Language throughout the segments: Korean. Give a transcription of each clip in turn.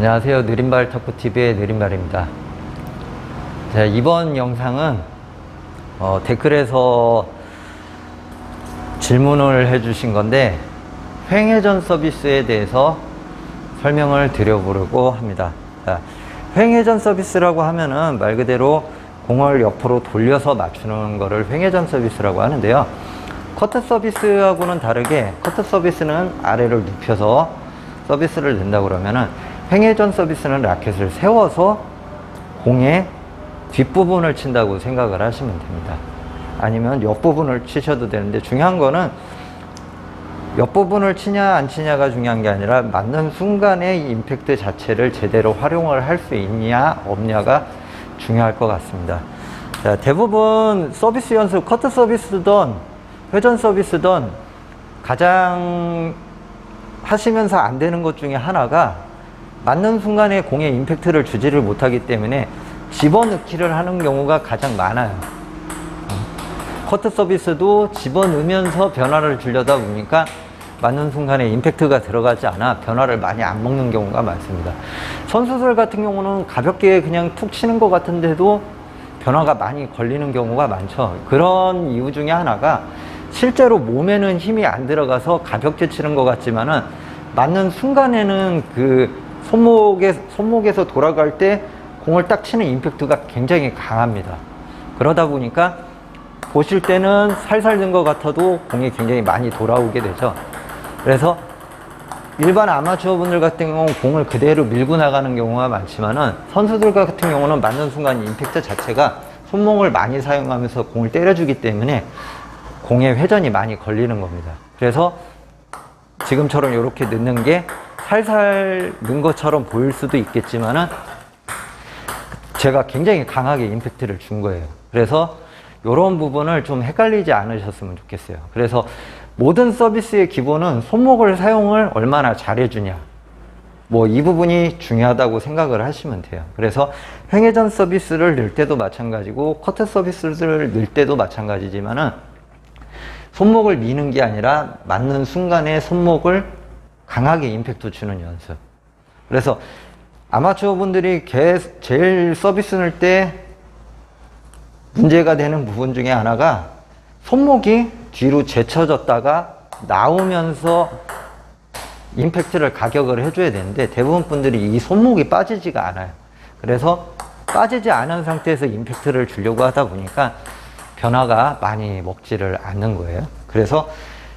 안녕하세요. 느림발 탁구TV의 느림발입니다. 자, 이번 영상은 댓글에서 질문을 해주신 건데 횡회전 서비스에 대해서 설명을 드려보려고 합니다. 자, 횡회전 서비스라고 하면은 말 그대로 공을 옆으로 돌려서 맞추는 거를 횡회전 서비스라고 하는데요. 커트 서비스하고는 다르게 커트 서비스는 아래를 눕혀서 서비스를 낸다 그러면은 횡회전 서비스는 라켓을 세워서 공의 뒷부분을 친다고 생각을 하시면 됩니다. 아니면 옆부분을 치셔도 되는데 중요한 거는 옆부분을 치냐 안 치냐가 중요한 게 아니라 맞는 순간의 임팩트 자체를 제대로 활용을 할 수 있냐 없냐가 중요할 것 같습니다. 자, 대부분 서비스 연습, 커트 서비스든 회전 서비스든 가장 하시면서 안 되는 것 중에 하나가 맞는 순간에 공에 임팩트를 주지를 못하기 때문에 집어넣기를 하는 경우가 가장 많아요. 커트 서비스도 집어넣으면서 변화를 주려다 보니까 맞는 순간에 임팩트가 들어가지 않아 변화를 많이 안 먹는 경우가 많습니다. 선수들 같은 경우는 가볍게 그냥 툭 치는 것 같은데도 변화가 많이 걸리는 경우가 많죠. 그런 이유 중에 하나가 실제로 몸에는 힘이 안 들어가서 가볍게 치는 것 같지만은 맞는 순간에는 그 손목에서 돌아갈 때 공을 딱 치는 임팩트가 굉장히 강합니다. 그러다 보니까 보실 때는 살살 든 것 같아도 공이 굉장히 많이 돌아오게 되죠. 그래서 일반 아마추어 분들 같은 경우는 공을 그대로 밀고 나가는 경우가 많지만은 선수들 같은 경우는 맞는 순간 임팩트 자체가 손목을 많이 사용하면서 공을 때려주기 때문에 공의 회전이 많이 걸리는 겁니다. 그래서 지금처럼 이렇게 넣는 게 살살 넣은 것처럼 보일 수도 있겠지만은 제가 굉장히 강하게 임팩트를 준 거예요. 그래서 이런 부분을 좀 헷갈리지 않으셨으면 좋겠어요. 그래서 모든 서비스의 기본은 손목을 사용을 얼마나 잘해주냐, 뭐 이 부분이 중요하다고 생각을 하시면 돼요. 그래서 횡회전 서비스를 넣을 때도 마찬가지고 커트 서비스를 넣을 때도 마찬가지지만은 손목을 미는 게 아니라 맞는 순간에 손목을 강하게 임팩트 주는 연습. 그래서 아마추어 분들이 제일 서비스 넣을 때 문제가 되는 부분 중에 하나가 손목이 뒤로 제쳐졌다가 나오면서 임팩트를 가격을 해줘야 되는데 대부분 분들이 이 손목이 빠지지가 않아요. 그래서 빠지지 않은 상태에서 임팩트를 주려고 하다 보니까 변화가 많이 먹지를 않는 거예요. 그래서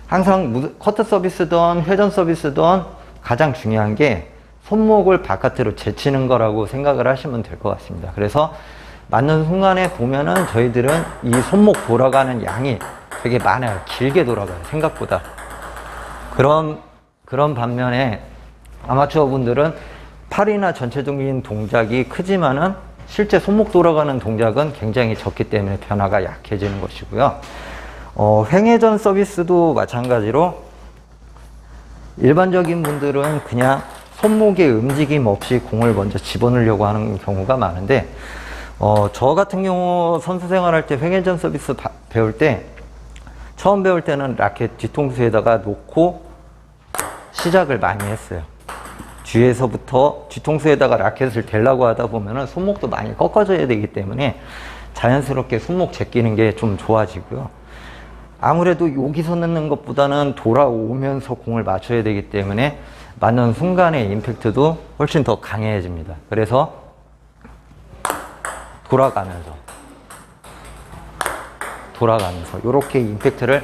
항상 커트 서비스든 회전 서비스든 가장 중요한 게 손목을 바깥으로 제치는 거라고 생각을 하시면 될 것 같습니다. 그래서 맞는 순간에 보면은 저희들은 이 손목 돌아가는 양이 되게 많아요. 길게 돌아가요. 생각보다. 그런 반면에 아마추어 분들은 팔이나 전체적인 동작이 크지만은 실제 손목 돌아가는 동작은 굉장히 적기 때문에 변화가 약해지는 것이고요. 횡회전 서비스도 마찬가지로 일반적인 분들은 그냥 손목의 움직임 없이 공을 먼저 집어넣으려고 하는 경우가 많은데 저 같은 경우 선수 생활할 때 횡회전 서비스 배울 때 처음 배울 때는 라켓 뒤통수에다가 놓고 시작을 많이 했어요. 뒤에서부터 뒤통수에다가 라켓을 대려고 하다 보면은 손목도 많이 꺾어져야 되기 때문에 자연스럽게 손목 제끼는 게 좀 좋아지고요. 아무래도 여기서 넣는 것보다는 돌아오면서 공을 맞춰야 되기 때문에 맞는 순간의 임팩트도 훨씬 더 강해집니다. 그래서 돌아가면서 이렇게 임팩트를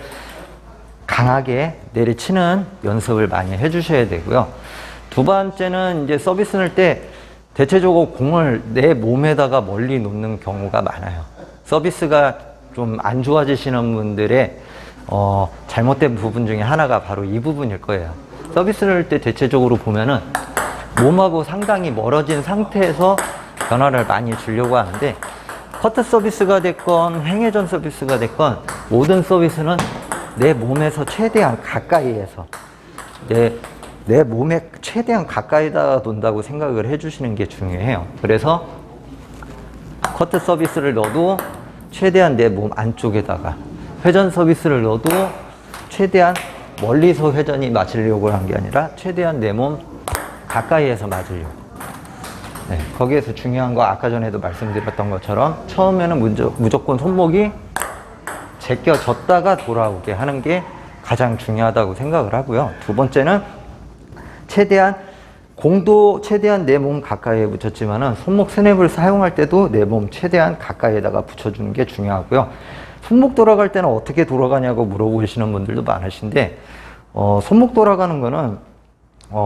강하게 내리치는 연습을 많이 해주셔야 되고요. 두 번째는 이제 서비스 넣을 때 대체적으로 공을 내 몸에다가 멀리 놓는 경우가 많아요. 서비스가 좀 안 좋아지시는 분들의 잘못된 부분 중에 하나가 바로 이 부분일 거예요. 서비스를 할 때 대체적으로 보면은 몸하고 상당히 멀어진 상태에서 변화를 많이 주려고 하는데 커트 서비스가 됐건 횡회전 서비스가 됐건 모든 서비스는 내 몸에서 최대한 가까이에서 내 몸에 최대한 가까이다 둔다고 생각을 해주시는 게 중요해요. 그래서 커트 서비스를 넣어도 최대한 내 몸 안쪽에다가 회전 서비스를 넣어도 최대한 멀리서 회전이 맞으려고 한 게 아니라 최대한 내 몸 가까이에서 맞으려고 네, 거기에서 중요한 거 아까 전에도 말씀드렸던 것처럼 처음에는 무조건 손목이 제껴졌다가 돌아오게 하는 게 가장 중요하다고 생각을 하고요. 두 번째는 최대한 공도 최대한 내 몸 가까이에 붙였지만은 손목 스냅을 사용할 때도 내 몸 최대한 가까이에다가 붙여주는 게 중요하고요. 손목 돌아갈 때는 어떻게 돌아가냐고 물어보시는 분들도 많으신데 손목 돌아가는 거는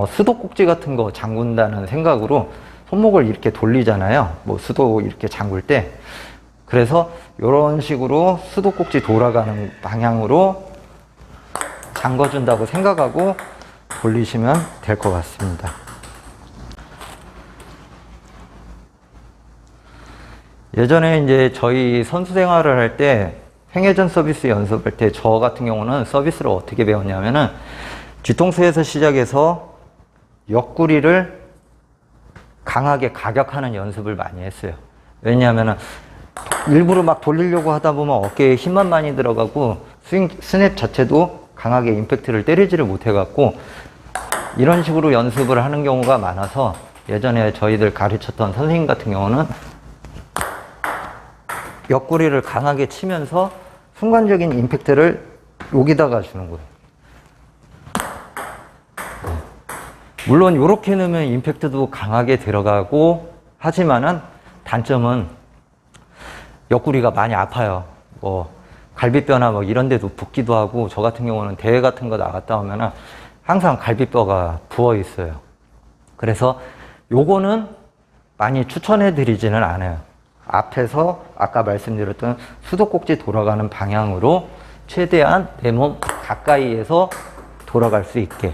수도꼭지 같은 거 잠근다는 생각으로 손목을 이렇게 돌리잖아요. 뭐 수도 이렇게 잠글 때. 그래서 이런 식으로 수도꼭지 돌아가는 방향으로 잠궈준다고 생각하고 돌리시면 될 것 같습니다. 예전에 이제 저희 선수 생활을 할 때 횡회전 서비스 연습할 때 저 같은 경우는 서비스를 어떻게 배웠냐면은 뒤통수에서 시작해서 옆구리를 강하게 가격하는 연습을 많이 했어요. 왜냐하면은 일부러 막 돌리려고 하다 보면 어깨에 힘만 많이 들어가고 스냅 자체도 강하게 임팩트를 때리지를 못해갖고 이런 식으로 연습을 하는 경우가 많아서 예전에 저희들 가르쳤던 선생님 같은 경우는 옆구리를 강하게 치면서 순간적인 임팩트를 여기다가 주는 거예요. 물론 이렇게 넣으면 임팩트도 강하게 들어가고 하지만은 단점은 옆구리가 많이 아파요. 뭐 갈비뼈나 뭐 이런 데도 붓기도 하고 저 같은 경우는 대회 같은 거 나갔다 오면은 항상 갈비뼈가 부어 있어요. 그래서 요거는 많이 추천해 드리지는 않아요. 앞에서 아까 말씀드렸던 수도꼭지 돌아가는 방향으로 최대한 내 몸 가까이에서 돌아갈 수 있게.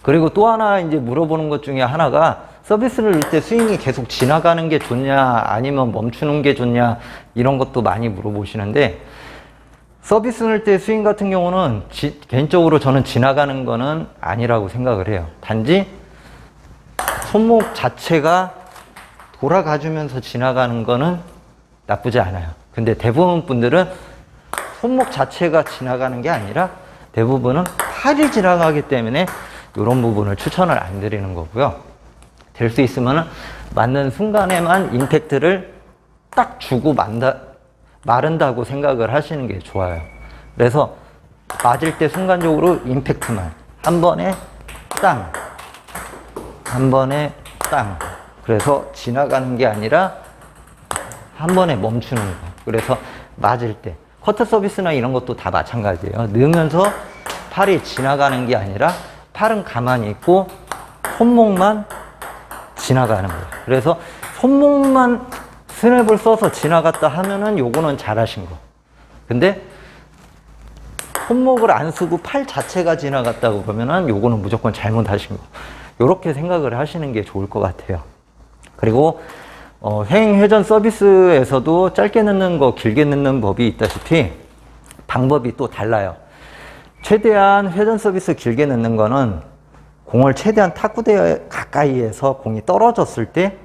그리고 또 하나 이제 물어보는 것 중에 하나가 서비스를 넣을 때 스윙이 계속 지나가는 게 좋냐 아니면 멈추는 게 좋냐 이런 것도 많이 물어보시는데 서비스 넣을 때 스윙 같은 경우는 개인적으로 저는 지나가는 거는 아니라고 생각을 해요. 단지 손목 자체가 돌아가 주면서 지나가는 거는 나쁘지 않아요. 근데 대부분 분들은 손목 자체가 지나가는 게 아니라 대부분은 팔이 지나가기 때문에 이런 부분을 추천을 안 드리는 거고요. 될 수 있으면 맞는 순간에만 임팩트를 딱 주고 마른다고 생각을 하시는 게 좋아요. 그래서 맞을 때 순간적으로 임팩트만 한 번에 땅, 한 번에 땅. 그래서 지나가는 게 아니라 한 번에 멈추는 거. 그래서 맞을 때 커트 서비스나 이런 것도 다 마찬가지예요. 넣으면서 팔이 지나가는 게 아니라 팔은 가만히 있고 손목만 지나가는 거예요. 그래서 손목만 스냅을 써서 지나갔다 하면은 요거는 잘하신 거. 근데 손목을 안 쓰고 팔 자체가 지나갔다고 그러면은 요거는 무조건 잘못하신 거. 요렇게 생각을 하시는 게 좋을 것 같아요. 그리고 회전 서비스에서도 짧게 넣는 거, 길게 넣는 법이 있다시피 방법이 또 달라요. 최대한 회전 서비스 길게 넣는 거는 공을 최대한 탁구대 가까이에서 공이 떨어졌을 때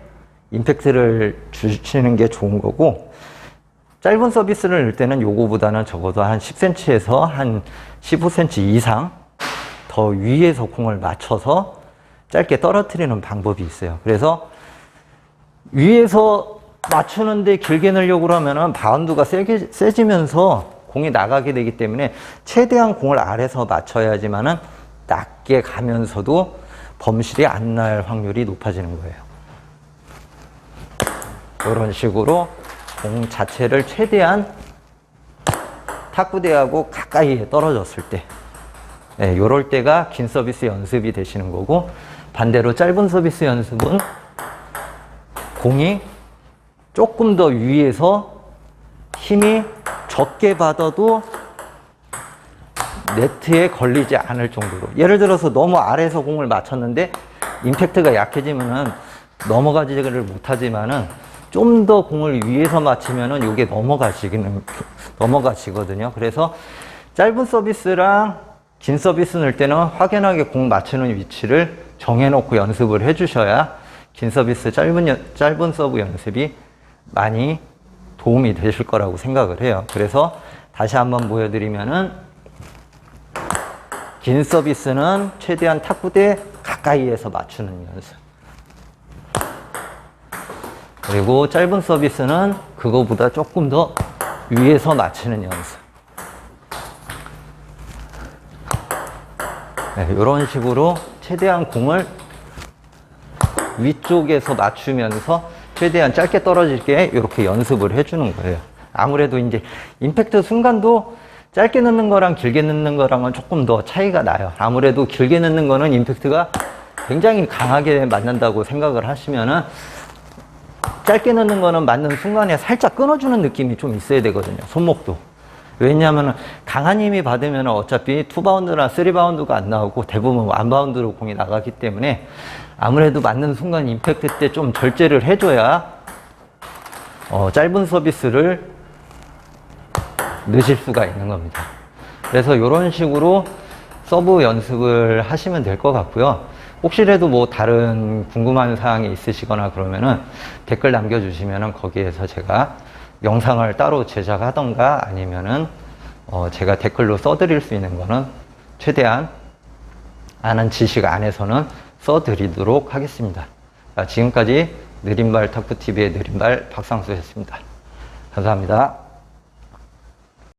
임팩트를 주시는 게 좋은 거고 짧은 서비스를 넣을 때는 요거보다는 적어도 한 10cm에서 한 15cm 이상 더 위에서 공을 맞춰서 짧게 떨어뜨리는 방법이 있어요. 그래서 위에서 맞추는데 길게 넣으려고 하면은 바운드가 세지면서 공이 나가게 되기 때문에 최대한 공을 아래서 맞춰야지만은 낮게 가면서도 범실이 안 날 확률이 높아지는 거예요. 이런 식으로 공 자체를 최대한 탁구대하고 가까이에 떨어졌을 때 네, 요럴 때가 긴 서비스 연습이 되시는 거고 반대로 짧은 서비스 연습은 공이 조금 더 위에서 힘이 적게 받아도 네트에 걸리지 않을 정도로 예를 들어서 너무 아래에서 공을 맞췄는데 임팩트가 약해지면은 넘어가지를 못하지만은 좀 더 공을 위에서 맞추면은 이게 넘어가지거든요. 그래서 짧은 서비스랑 긴 서비스 넣을 때는 확연하게 공 맞추는 위치를 정해놓고 연습을 해주셔야 긴 서비스, 짧은 서브 연습이 많이 도움이 되실 거라고 생각을 해요. 그래서 다시 한번 보여드리면은 긴 서비스는 최대한 탁구대 가까이에서 맞추는 연습. 그리고 짧은 서비스는 그거보다 조금 더 위에서 맞추는 연습. 네, 이런 식으로 최대한 공을 위쪽에서 맞추면서 최대한 짧게 떨어질게 이렇게 연습을 해주는 거예요. 아무래도 이제 임팩트 순간도 짧게 넣는 거랑 길게 넣는 거랑은 조금 더 차이가 나요. 아무래도 길게 넣는 거는 임팩트가 굉장히 강하게 맞는다고 생각을 하시면은, 짧게 넣는 거는 맞는 순간에 살짝 끊어주는 느낌이 좀 있어야 되거든요. 손목도. 왜냐하면 강한 힘이 받으면 어차피 2바운드나 3바운드가 안 나오고 대부분 1바운드로 공이 나가기 때문에 아무래도 맞는 순간 임팩트 때 좀 절제를 해줘야 짧은 서비스를 넣으실 수가 있는 겁니다. 그래서 이런 식으로 서브 연습을 하시면 될 것 같고요. 혹시라도 뭐 다른 궁금한 사항이 있으시거나 그러면은 댓글 남겨주시면은 거기에서 제가 영상을 따로 제작하던가 아니면은 제가 댓글로 써드릴 수 있는 거는 최대한 아는 지식 안에서는 써드리도록 하겠습니다. 자, 지금까지 느린발 탁구TV의 느린발 박상수였습니다. 감사합니다.